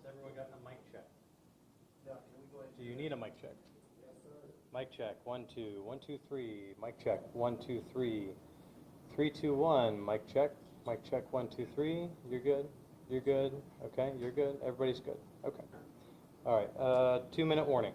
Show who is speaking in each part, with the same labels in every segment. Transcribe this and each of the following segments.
Speaker 1: Everyone got a mic check?
Speaker 2: Yeah, can we go ahead?
Speaker 1: Do you need a mic check?
Speaker 2: Yes, sir.
Speaker 1: Mic check, 1, 2, 1, 2, 3. Mic check, 1, 2, 3. 3, 2, 1. Mic check, 1, 2, 3. You're good. You're good. Okay, you're good. Everybody's good. Okay. All right. 2-minute warning.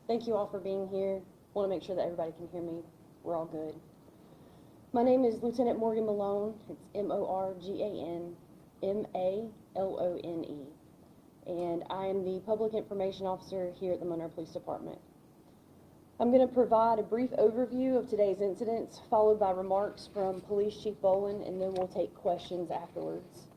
Speaker 3: Thank you all for being here. Want to make sure that everybody can hear me. We're all good. My name is Lieutenant Morgan Malone. It's Morgan Malone. And I am the Public Information Officer here at the Monroe Police Department. I'm going to provide a brief overview of today's incidents, followed by remarks from Police Chief Boland, and then we'll take questions afterwards.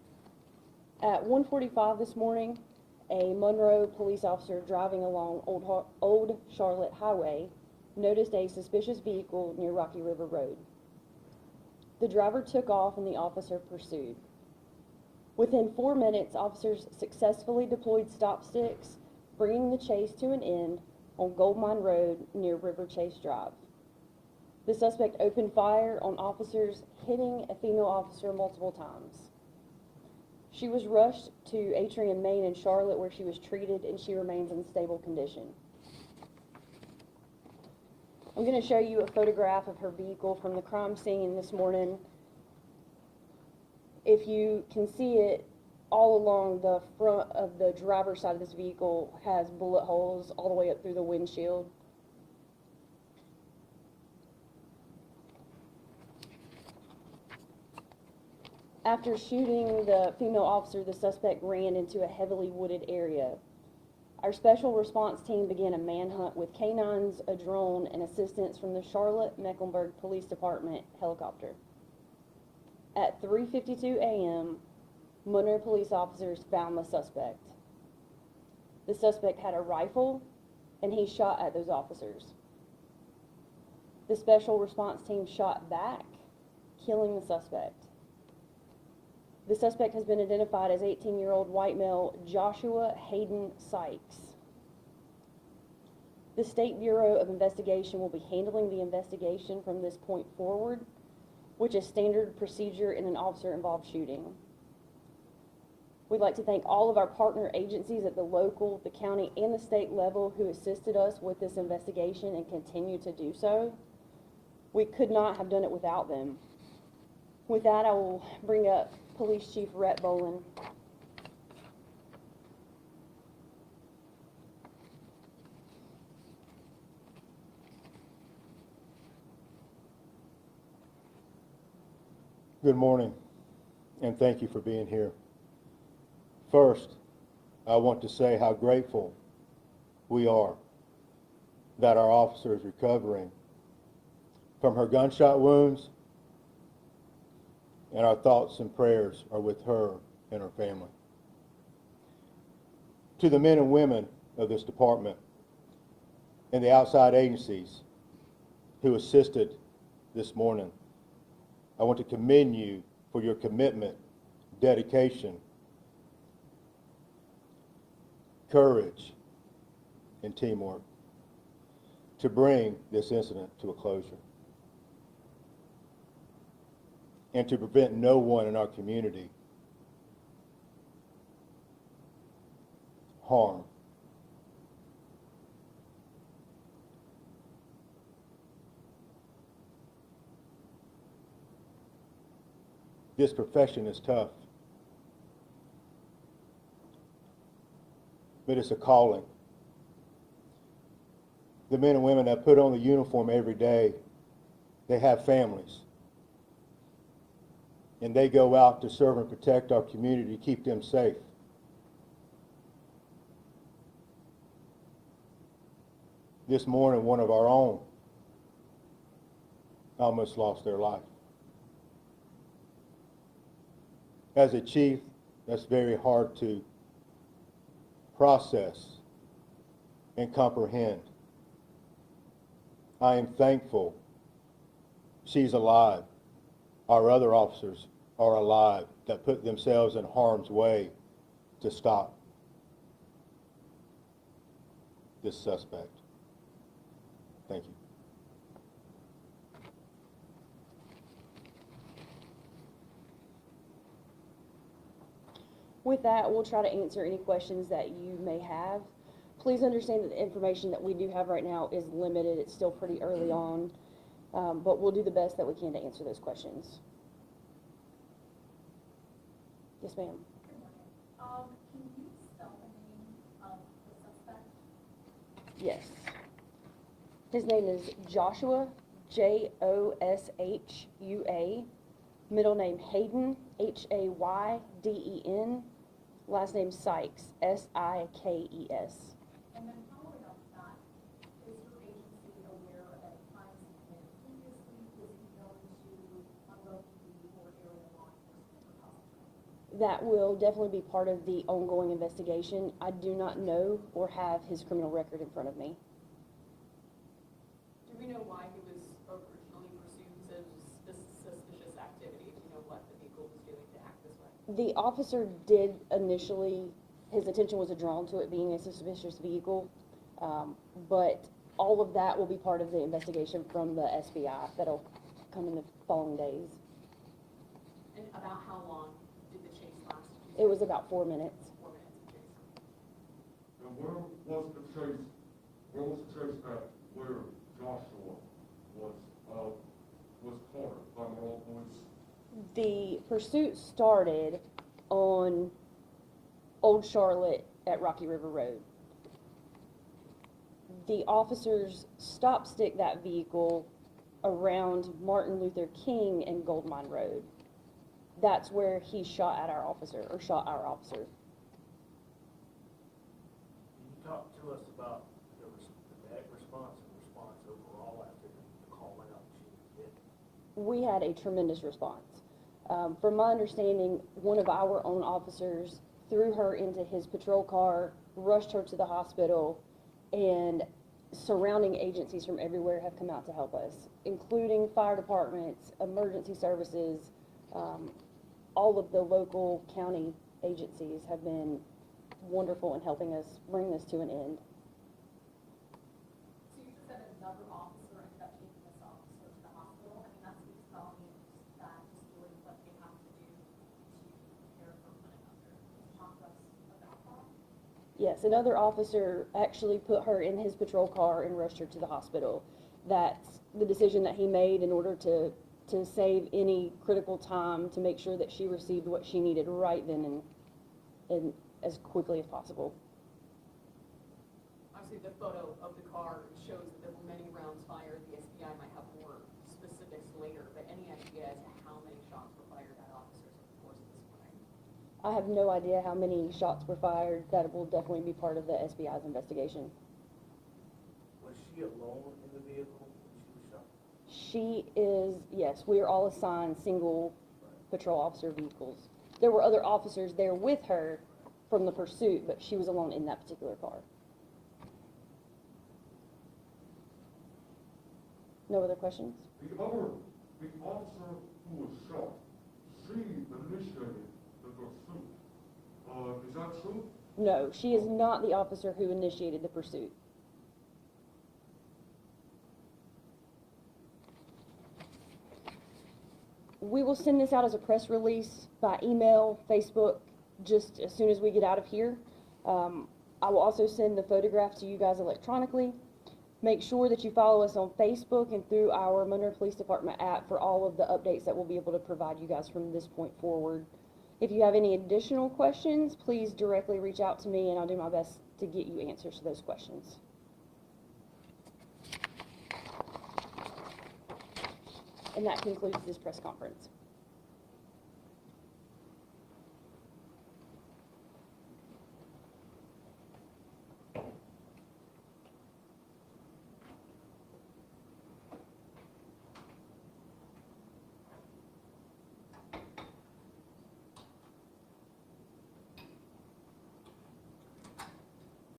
Speaker 3: At 1:45 this morning, a Monroe police officer driving along Old Charlotte Highway noticed a suspicious vehicle near Rocky River Road. The driver took off and the officer pursued. Within 4 minutes, officers successfully deployed stop sticks, bringing the chase to an end on Gold Mine Road near River Chase Drive. The suspect opened fire on officers, hitting a female officer multiple times. She was rushed to Atrium Main in Charlotte, where she was treated, and she remains in stable condition. I'm going to show you a photograph of her vehicle from the crime scene this morning. If you can see it, all along the front of the driver's side of this vehicle has bullet holes all the way up through the windshield. After shooting the female officer, the suspect ran into a heavily wooded area. Our special response team began a manhunt with canines, a drone, and assistance from the Charlotte-Mecklenburg Police Department helicopter. At 3:52 a.m., Monroe police officers found the suspect. The suspect had a rifle, and he shot at those officers. The special response team shot back, killing the suspect. The suspect has been identified as 18-year-old white male Joshua Hayden Sykes. The State Bureau of Investigation will be handling the investigation from this point forward, which is standard procedure in an officer-involved shooting. We'd like to thank all of our partner agencies at the local, the county, and the state level who assisted us with this investigation and continue to do so. We could not have done it without them. With that, I will bring up Police Chief Rhett Bolin.
Speaker 4: Good morning, and thank you for being here. First, I want to say how grateful we are that our officer is recovering from her gunshot wounds, and our thoughts and prayers are with her and her family. To the men and women of this department and the outside agencies who assisted this morning, I want to commend you for your commitment, dedication, courage, and teamwork to bring this incident to a closure and to prevent no one in our community harm. This profession is tough, but it's a calling. The men and women that put on the uniform every day, they have families. And they go out to serve and protect our community, keep them safe. This morning, one of our own almost lost their life. As a chief, that's very hard to process and comprehend. I am thankful she's alive. Our other officers are alive that put themselves in harm's way to stop this suspect. Thank you.
Speaker 3: With that, we'll try to answer any questions that you may have. Please understand that the information that we do have right now is limited. It's still pretty early on, but we'll do the best that we can to answer those questions. Yes, ma'am.
Speaker 5: Can you spell the name of the suspect?
Speaker 3: Yes. His name is Joshua, Joshua. Middle name Hayden, Hayden. Last name Sykes, Sikes.
Speaker 5: And then following up that, is your agency aware of crimes he committed previously? Was he known to Monroe PD or area law enforcement or possibly?
Speaker 3: That will definitely be part of the ongoing investigation. I do not know or have his criminal record in front of me.
Speaker 6: Do we know why he was originally pursued as suspicious activity? Do you know what the vehicle was doing to act this way?
Speaker 3: The officer did initially, his attention was drawn to it being a suspicious vehicle, but all of that will be part of the investigation from the SBI that'll come in the following days.
Speaker 6: And about how long did the chase last?
Speaker 3: It was about 4 minutes.
Speaker 6: 4 minutes of chase.
Speaker 7: And where was the chase at where Joshua was cornered by Monroe Police?
Speaker 3: The pursuit started on Old Charlotte at Rocky River Road. The officers stop stick that vehicle around Martin Luther King and Gold Mine Road. That's where he shot at our officer, or shot our officer.
Speaker 2: Can you talk to us about the response overall after the call went out and she was hit?
Speaker 3: We had a tremendous response. From my understanding, one of our own officers threw her into his patrol car, rushed her to the hospital, and surrounding agencies from everywhere have come out to help us, including fire departments, emergency services, all of the local county agencies have been wonderful in helping us bring this to an end.
Speaker 5: So you just said another officer ended up taking this officer to the hospital. I mean, that speaks volumes that just doing what they have to do to care for one another. Can you talk to us about that?
Speaker 3: Yes, another officer actually put her in his patrol car and rushed her to the hospital. That's the decision that he made in order to save any critical time to make sure that she received what she needed right then and as quickly as possible.
Speaker 6: Obviously, the photo of the car shows that there were many rounds fired. The SBI might have more specifics later, but any idea as to how many shots were fired at officers over the course of this morning?
Speaker 3: I have no idea how many shots were fired. That will definitely be part of the SBI's investigation.
Speaker 2: Was she alone in the vehicle when she was shot?
Speaker 3: She is, yes, we are all assigned single patrol officer vehicles. There were other officers there with her from the pursuit, but she was alone in that particular car. No other questions?
Speaker 7: The officer who was shot, she initiated the pursuit. Is that true?
Speaker 3: No, she is not the officer who initiated the pursuit. We will send this out as a press release by email, Facebook, just as soon as we get out of here. I will also send the photograph to you guys electronically. Make sure that you follow us on Facebook and through our Monroe Police Department app for all of the updates that we'll be able to provide you guys from this point forward. If you have any additional questions, please directly reach out to me and I'll do my best to get you answers to those questions. And that concludes this press conference.